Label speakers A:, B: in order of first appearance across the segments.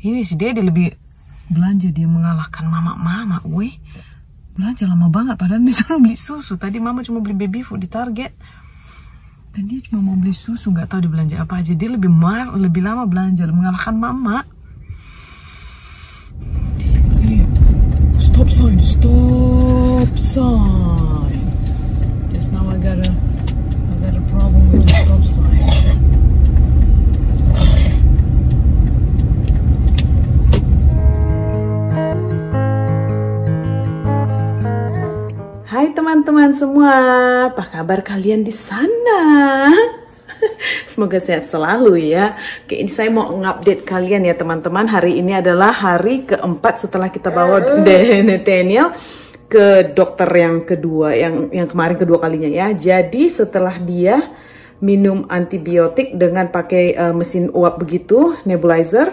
A: Ini si Dede lebih belanja, dia mengalahkan mama, weh. Belanja lama banget, padahal dia cuma beli susu. Tadi mama cuma beli baby food di Target. Dan dia cuma mau beli susu, nggak tahu dia belanja apa aja. Dia lebih lama belanja, mengalahkan mama. Di sini, stop sign. Just now I got a problem with the stop sign. Hai teman-teman semua, apa kabar kalian di sana? Semoga sehat selalu ya. Oke, ini saya mau ngupdate kalian ya teman-teman. Hari ini adalah hari keempat setelah kita bawa Nathaniel ke dokter yang kedua, yang kemarin kedua kalinya ya. Jadi setelah dia minum antibiotik dengan pakai mesin uap begitu, nebulizer,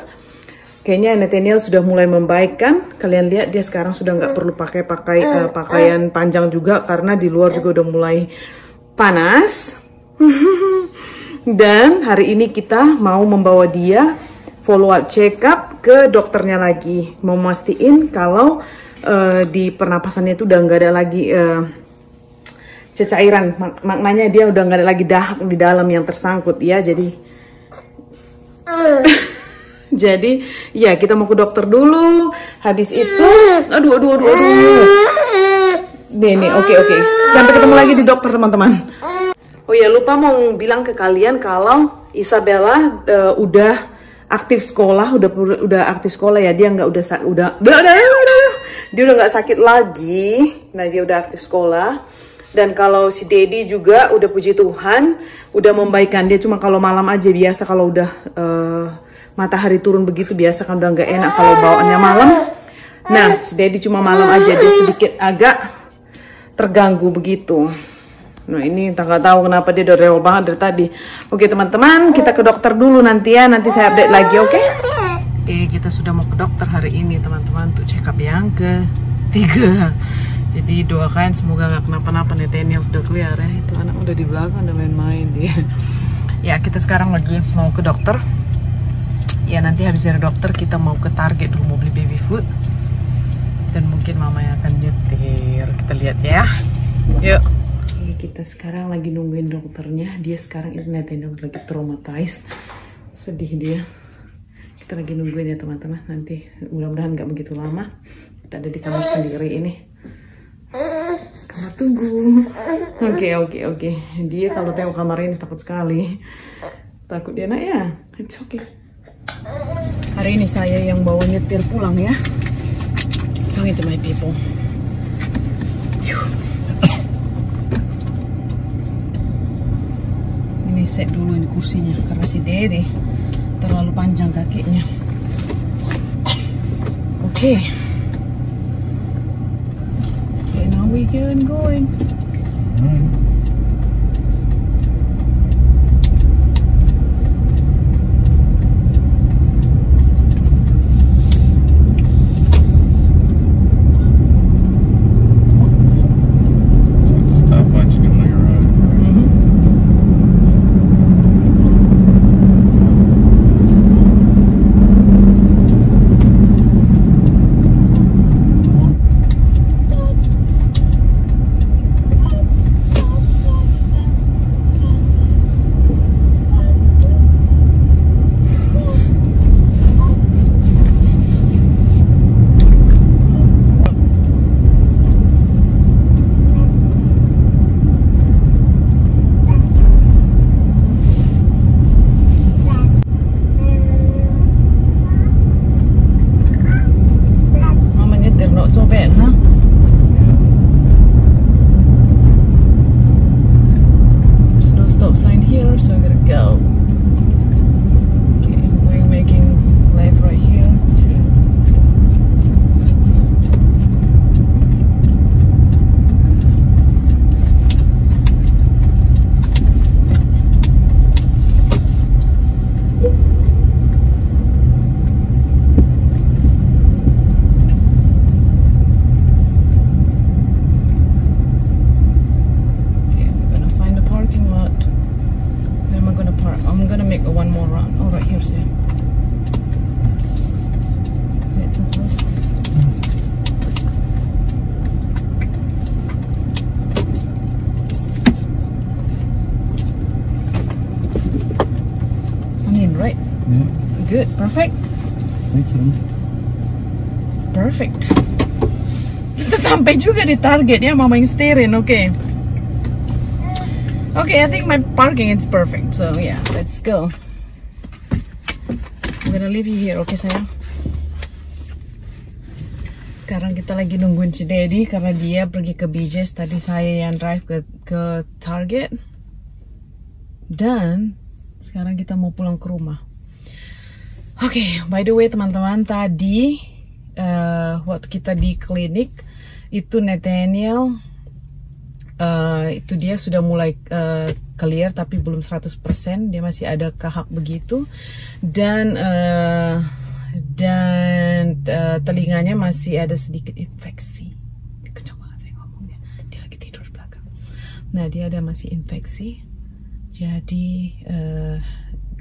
A: kayaknya Nathaniel sudah mulai membaik kan. Kalian lihat dia sekarang sudah nggak perlu pakai pakaian panjang juga karena di luar juga udah mulai panas. Dan hari ini kita mau membawa dia follow up check up ke dokternya lagi, mau mastiin kalau di pernapasannya itu udah nggak ada lagi cecairan, maknanya dia udah nggak ada lagi dahak di dalam yang tersangkut ya. Jadi ya kita mau ke dokter dulu. Habis itu aduh. Nih, oke. Sampai ketemu lagi di dokter teman-teman. Oh ya, lupa mau bilang ke kalian kalau Isabella udah aktif sekolah, udah aktif sekolah ya. Dia nggak dia udah nggak sakit lagi. Nah, dia udah aktif sekolah. Dan kalau si Dedi juga udah, puji Tuhan, udah membaikkan. Dia cuma kalau malam aja biasa, kalau udah matahari turun begitu biasa kan udah nggak enak kalau bawaannya malam. Nah, si Dedi cuma malam aja, dia sedikit agak terganggu begitu. Nah, ini nggak tahu kenapa dia udah rewel banget dari tadi. Oke teman-teman, kita ke dokter dulu nanti ya. Nanti saya update lagi, oke? Oke, kita sudah mau ke dokter hari ini teman-teman untuk check up yang ketiga. Jadi doakan semoga nggak kenapa-napa. Nathaniel sudah clear ya. Itu anak udah di belakang udah main-main dia. Ya, kita sekarang lagi mau ke dokter. Ya, nanti habis dari dokter kita mau ke Target dulu, mau beli baby food. Dan mungkin mama yang akan nyetir. Kita lihat ya. Yuk. Oke, kita sekarang lagi nungguin dokternya. Dia sekarang Nathaniel lagi traumatized. Sedih dia. Kita lagi nungguin ya teman-teman. Nanti mudah-mudahan nggak begitu lama. Kita ada di kamar sendiri ini. Kamar tunggu. Oke. Dia kalau tengok kamar ini takut sekali. Takut dia nak ya. It's okay. Hari ini saya yang bawa nyetir pulang ya. Talking to my people. Ini set dulu ini kursinya karena si Dede terlalu panjang kakinya. Oke. Okay, now we can going. Good, perfect. Perfect. Kita sampai juga di target ya, mama yang steerin. Okay, I think my parking is perfect. So yeah, let's go. I'm gonna leave you here, okay sayang? Sekarang kita lagi nungguin si Daddy karena dia pergi ke BJ's. Tadi saya yang drive ke Target. Dan sekarang kita mau pulang ke rumah. Oke, by the way teman-teman, tadi waktu kita di klinik itu Nathaniel itu dia sudah mulai clear tapi belum 100%, dia masih ada kahak begitu dan telinganya masih ada sedikit infeksi. Kencang banget saya ngomongnya, dia lagi tidur di belakang. Nah dia ada masih infeksi, jadi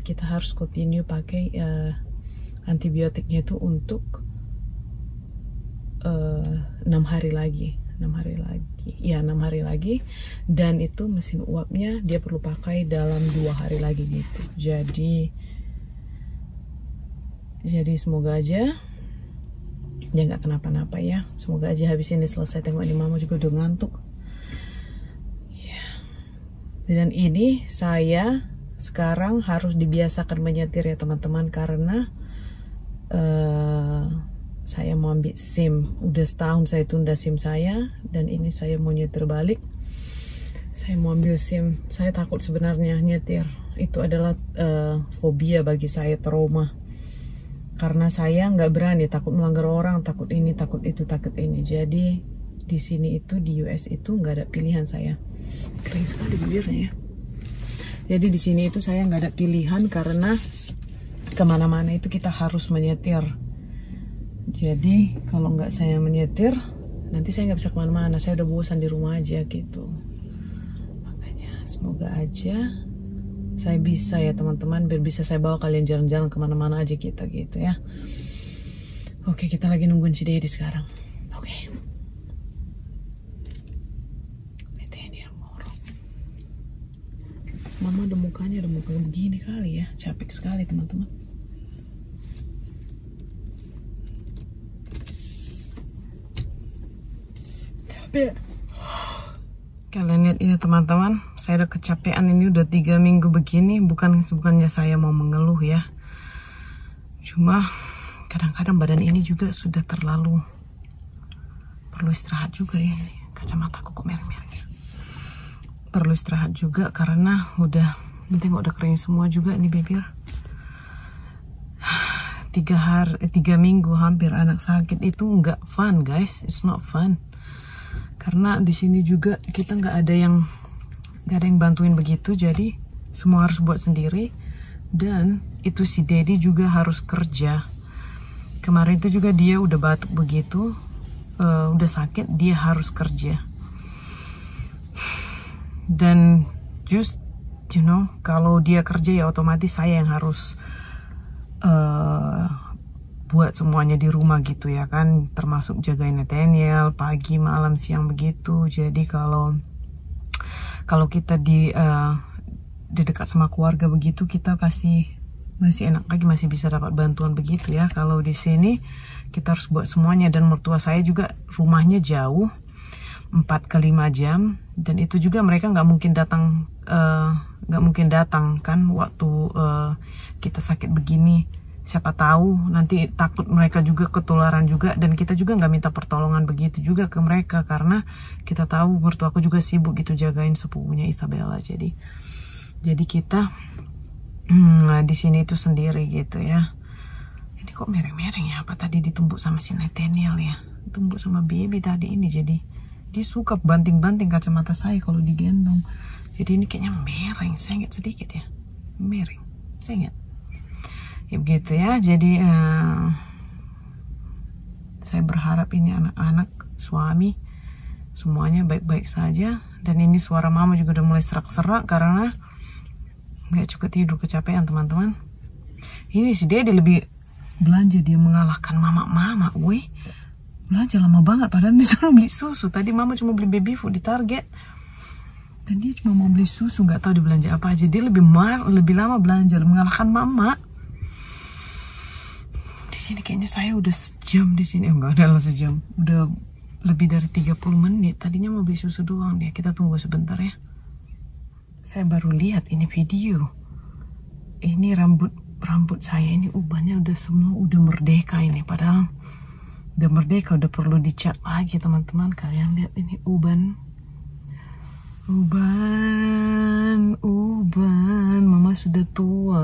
A: kita harus continue pakai antibiotiknya itu untuk 6 hari lagi. 6 hari lagi, dan itu mesin uapnya dia perlu pakai dalam 2 hari lagi gitu. Jadi semoga aja dia nggak kenapa-napa ya. Semoga aja habis ini selesai. Tengok ini mama juga udah ngantuk ya. Dan ini saya sekarang harus dibiasakan menyetir ya teman-teman, karena saya mau ambil SIM. Udah setahun saya tunda SIM saya, dan ini saya mau nyetir balik. Saya mau ambil SIM. Saya takut sebenarnya nyetir. Itu adalah fobia bagi saya, trauma. Karena saya nggak berani, takut melanggar orang, takut ini, takut itu, takut ini. Jadi di sini itu, di US itu nggak ada pilihan saya. Kering sekali bibirnya ya. Jadi di sini itu saya nggak ada pilihan karena kemana-mana itu kita harus menyetir. Jadi kalau nggak saya menyetir, nanti saya nggak bisa kemana-mana. Saya udah bosan di rumah aja gitu. Makanya semoga aja saya bisa ya teman-teman, biar bisa saya bawa kalian jalan-jalan kemana-mana aja kita gitu ya. Oke, kita lagi nungguin si Daddy sekarang. Oke. Mama ada mukanya begini kali ya, capek sekali teman-teman. Kalian lihat ini teman-teman, saya udah kecapean, ini udah 3 minggu begini. Bukannya saya mau mengeluh ya, cuma kadang-kadang badan ini juga sudah terlalu perlu istirahat juga ya. Ini kacamataku kok merah-merah, perlu istirahat juga karena udah kering semua juga nih bibir. 3 minggu hampir anak sakit itu nggak fun guys, it's not fun. Karena di sini juga kita nggak ada yang bantuin begitu, jadi semua harus buat sendiri. Dan itu si Daddy juga harus kerja. Kemarin itu juga dia udah batuk begitu, udah sakit, dia harus kerja. Dan just kalau dia kerja ya otomatis saya yang harus buat semuanya di rumah gitu ya kan, termasuk jagain Nathaniel pagi, malam, siang begitu. Jadi kalau kita di dekat sama keluarga begitu, kita pasti masih enak lagi, masih bisa dapat bantuan begitu ya. Kalau di sini kita harus buat semuanya, dan mertua saya juga rumahnya jauh 4 ke 5 jam, dan itu juga mereka nggak mungkin datang kan waktu kita sakit begini. Siapa tahu nanti takut mereka juga ketularan juga, dan kita juga nggak minta pertolongan begitu juga ke mereka karena kita tahu mertua aku juga sibuk gitu jagain sepupunya Isabella. Jadi kita di sini itu sendiri gitu ya. Ini kok mereng-mereng ya, apa tadi ditumbuk sama si Nathaniel ya, tumbuk sama baby tadi ini. Jadi dia suka banting-banting kacamata saya kalau digendong. Jadi ini kayaknya mereng, sengit sedikit ya. Mereng, sengit. Ya begitu ya. Jadi saya berharap ini anak-anak, suami, semuanya baik-baik saja. Dan ini suara mama juga udah mulai serak-serak karena nggak cukup tidur, kecapean teman-teman. Ini si Daddy lebih belanja, dia mengalahkan mama. Wih, belanja lama banget padahal dia cuma beli susu. Tadi mama cuma beli baby food di Target, dan dia cuma mau beli susu, nggak tahu dibelanja apa aja. Dia lebih lama belanja, mengalahkan mama. sini kayaknya saya udah sejam di sini. Enggak ada lah sejam. Udah lebih dari 30 menit. Tadinya mau beli susu doang dia. Kita tunggu sebentar ya. Saya baru lihat ini video. Ini rambut saya ini ubannya udah semua udah merdeka ini. Padahal udah merdeka, udah perlu dicat lagi teman-teman. Kalian lihat ini uban. Uban, mama sudah tua.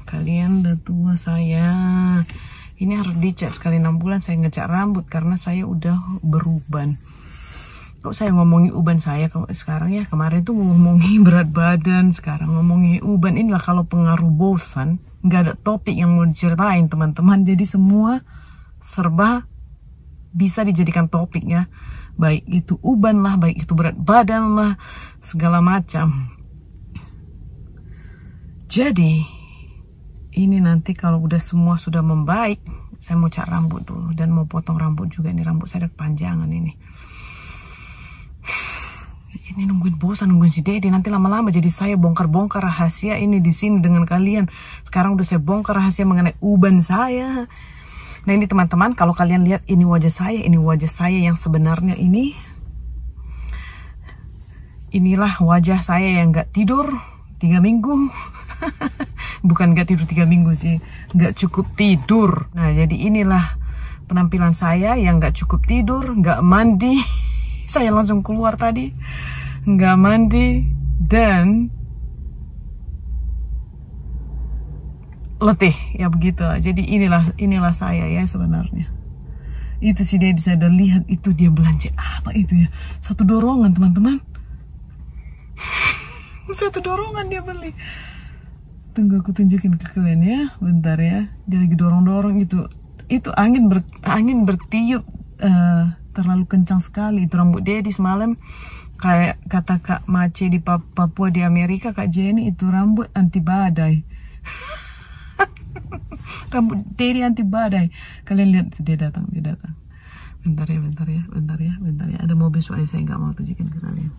A: Kalian udah tua saya. Ini harus dicat sekali 6 bulan saya ngecat rambut karena saya udah beruban. Kok saya ngomongin uban saya sekarang ya? Kemarin tuh ngomongin berat badan, sekarang ngomongin uban. Inilah kalau pengaruh bosan, nggak ada topik yang mau diceritain teman-teman. Jadi semua serba bisa dijadikan topik ya. Baik itu uban lah, baik itu berat badan lah, segala macam. Jadi ini nanti kalau udah semua sudah membaik, saya mau cat rambut dulu dan mau potong rambut juga. Ini rambut saya ada kepanjangan ini. Ini nungguin bosan, nungguin si Dedi. Nanti lama-lama jadi saya bongkar-bongkar rahasia ini di sini dengan kalian. Sekarang udah saya bongkar rahasia mengenai uban saya. Nah ini teman-teman, kalau kalian lihat ini wajah saya yang sebenarnya ini. Inilah wajah saya yang gak tidur 3 minggu. Bukan gak tidur 3 minggu sih, gak cukup tidur. Nah jadi inilah penampilan saya yang gak cukup tidur, gak mandi. Saya langsung keluar tadi, gak mandi dan letih ya begitu. Jadi inilah saya ya sebenarnya. Itu si Dedi saya udah lihat itu dia belanja apa itu ya. Satu dorongan teman-teman. Satu dorongan dia beli. Tunggu aku tunjukin ke kalian ya. Bentar ya. Dia lagi dorong-dorong itu. Itu angin bertiup terlalu kencang sekali. Itu rambut Dedi semalam. Kayak kata Kak Mace di Papua di Amerika, Kak Jenny, itu rambut anti badai. Rambut Dedi anti badai. Kalian lihat dia datang. Bentar ya. Ada mobil soalnya saya nggak mau tunjukin ke kalian.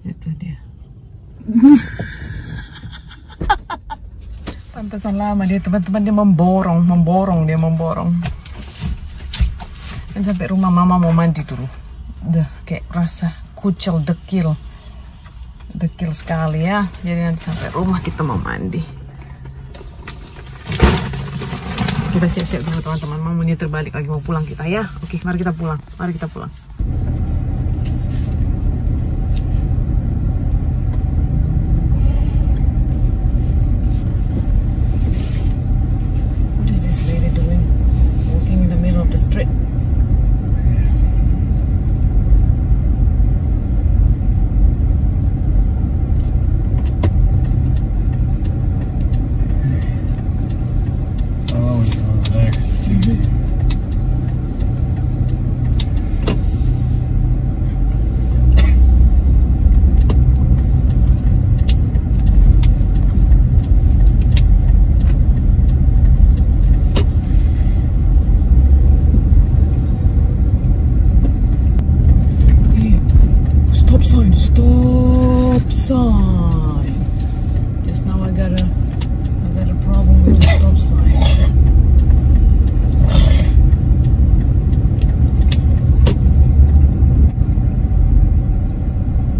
A: Itu dia. Pantesan lama dia teman-teman, dia memborong. Dan sampai rumah mama mau mandi dulu. Udah kayak rasa kucel dekil sekali ya. Jadi nanti sampai rumah kita mau mandi. Kita siap-siap dulu teman-teman. Mama nyetir balik lagi, mau pulang kita ya. Oke, mari kita pulang. What is this lady doing? Walking in the middle of the street. Stop sign. Just now I got a problem with the stop sign.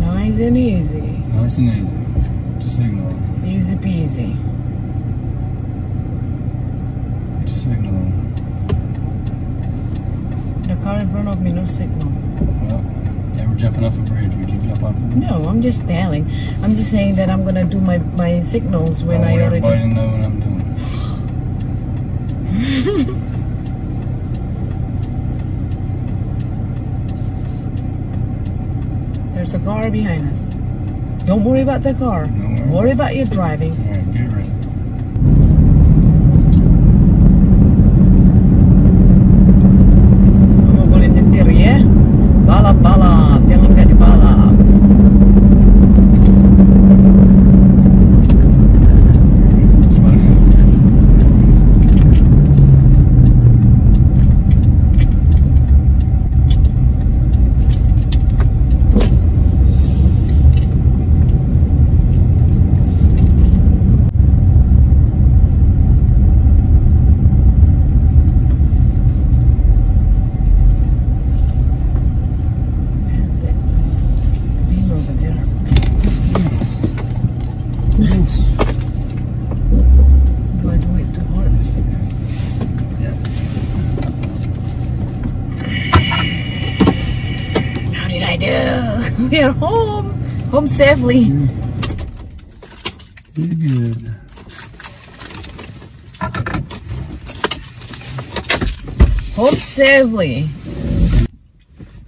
A: Nice and easy.
B: Just signal.
A: Easy peasy.
B: Just signal.
A: The car in front of me, no signal.
B: Well, they were jumping off a bridge. Would you jump off it?
A: No, I'm just telling. I'm just saying that I'm gonna do my signals when I already.
B: Everybody know what I'm doing.
A: There's a car behind us. Don't worry about the car.
B: Don't
A: Worry about your driving.
B: All right, get ready.
A: Kamu boleh nyetir ya. Balap-balap, jangan gak dibalap. We are home. Home safely.
B: Good.
A: Home safely.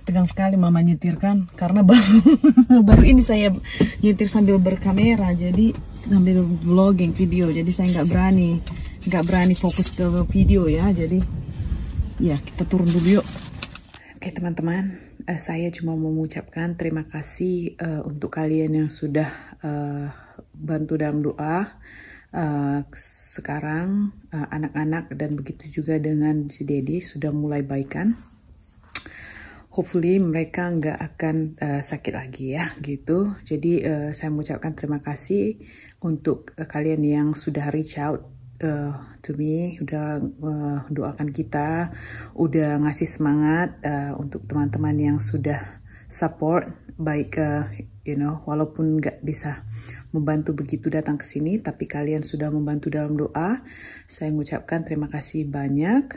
A: Tegang sekali mama nyetir kan, karena baru ini saya nyetir sambil berkamera, jadi sambil vlogging video, jadi saya nggak berani fokus ke video ya, jadi ya kita turun dulu yuk. Oke teman-teman, saya cuma mau mengucapkan terima kasih untuk kalian yang sudah bantu dalam doa. Sekarang anak-anak dan begitu juga dengan si Dedi sudah mulai baikan. Hopefully mereka nggak akan sakit lagi ya gitu. Jadi saya mengucapkan terima kasih untuk kalian yang sudah reach out to me, udah doakan kita, udah ngasih semangat untuk teman-teman yang sudah support, baik walaupun nggak bisa membantu begitu datang ke sini, tapi kalian sudah membantu dalam doa. Saya mengucapkan terima kasih banyak.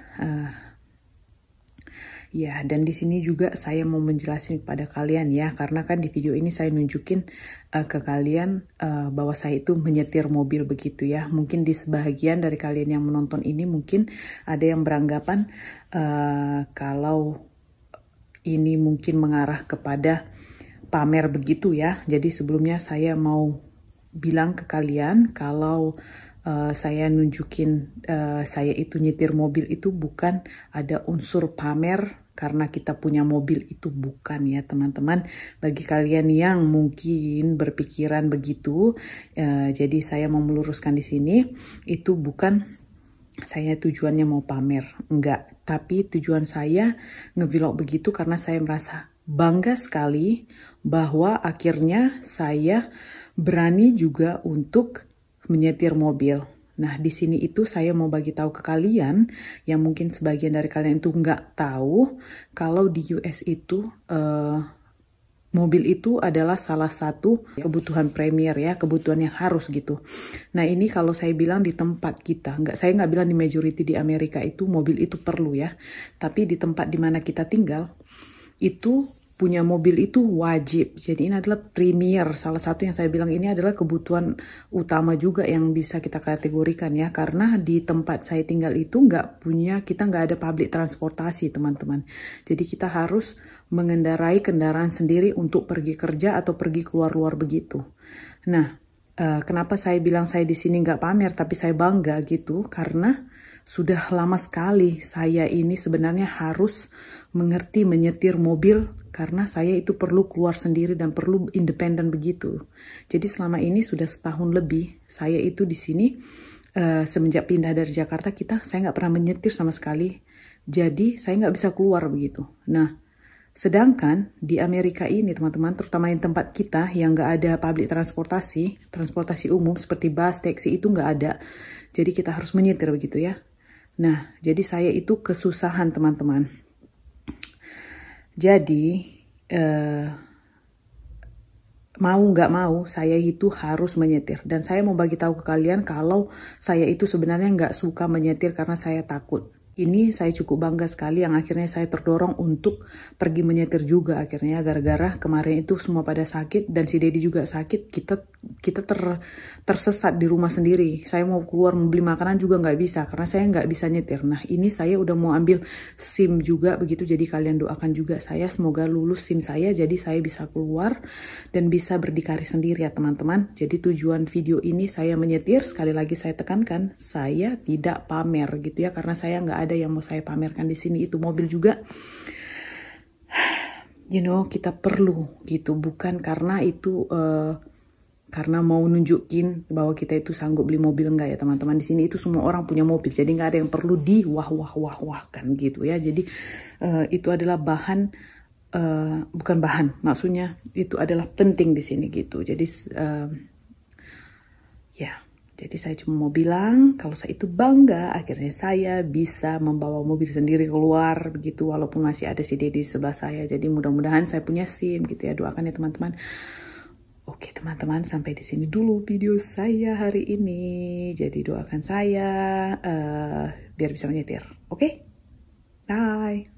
A: Ya, dan di sini juga saya mau menjelaskan kepada kalian ya, karena kan di video ini saya nunjukin ke kalian bahwa saya itu menyetir mobil begitu ya. Mungkin di sebagian dari kalian yang menonton ini mungkin ada yang beranggapan kalau ini mungkin mengarah kepada pamer begitu ya. Jadi sebelumnya saya mau bilang ke kalian kalau saya nunjukin saya itu nyetir mobil itu bukan ada unsur pamer karena kita punya mobil, itu bukan ya teman-teman. Bagi kalian yang mungkin berpikiran begitu, jadi saya mau meluruskan di sini, itu bukan saya tujuannya mau pamer, enggak. Tapi tujuan saya nge-vlog begitu karena saya merasa bangga sekali bahwa akhirnya saya berani juga untuk menyetir mobil. Nah, di sini itu saya mau bagi tahu ke kalian yang mungkin sebagian dari kalian itu nggak tahu kalau di US itu mobil itu adalah salah satu kebutuhan premier ya, kebutuhan yang harus gitu. Nah, ini kalau saya bilang di tempat kita, saya nggak bilang di majority di Amerika itu mobil itu perlu ya, tapi di tempat dimana kita tinggal itu punya mobil itu wajib. Jadi ini adalah premier. Salah satu yang saya bilang ini adalah kebutuhan utama juga yang bisa kita kategorikan ya. Karena di tempat saya tinggal itu kita nggak ada public transportasi teman-teman. Jadi kita harus mengendarai kendaraan sendiri untuk pergi kerja atau pergi keluar-luar begitu. Nah, kenapa saya bilang saya di sini nggak pamer tapi saya bangga gitu? Karena sudah lama sekali saya ini sebenarnya harus mengerti menyetir mobil karena saya itu perlu keluar sendiri dan perlu independen begitu. Jadi selama ini sudah setahun lebih saya itu di sini semenjak pindah dari Jakarta saya nggak pernah menyetir sama sekali. Jadi saya nggak bisa keluar begitu. Nah, sedangkan di Amerika ini teman-teman, terutama di tempat kita yang nggak ada public transportasi umum seperti bus, taksi itu nggak ada. Jadi kita harus menyetir begitu ya. Nah, jadi saya itu kesusahan teman-teman. Jadi, mau nggak mau, saya itu harus menyetir. Dan saya mau bagi tahu ke kalian kalau saya itu sebenarnya nggak suka menyetir karena saya takut. Ini saya cukup bangga sekali yang akhirnya saya terdorong untuk pergi menyetir juga akhirnya gara-gara kemarin itu semua pada sakit dan si Dedi juga sakit, kita tersesat di rumah sendiri. Saya mau keluar membeli makanan juga nggak bisa karena saya nggak bisa nyetir. Nah, ini saya udah mau ambil SIM juga begitu, jadi kalian doakan juga saya semoga lulus SIM saya jadi saya bisa keluar dan bisa berdikari sendiri ya teman-teman. Jadi tujuan video ini saya menyetir, sekali lagi saya tekankan saya tidak pamer gitu ya karena saya nggak ada yang mau saya pamerkan di sini. Itu mobil juga kita perlu gitu, bukan karena itu karena mau nunjukin bahwa kita itu sanggup beli mobil, enggak ya teman-teman. Di sini itu semua orang punya mobil, jadi nggak ada yang perlu wah-wahkan gitu ya. Jadi itu adalah bahan bukan bahan, maksudnya itu adalah penting di sini gitu. Jadi jadi saya cuma mau bilang kalau saya itu bangga akhirnya saya bisa membawa mobil sendiri keluar begitu walaupun masih ada si Dedi di sebelah saya. Jadi mudah-mudahan saya punya SIM gitu ya, doakan ya teman-teman. Oke teman-teman, sampai di sini dulu video saya hari ini. Jadi doakan saya biar bisa menyetir. Oke? Bye.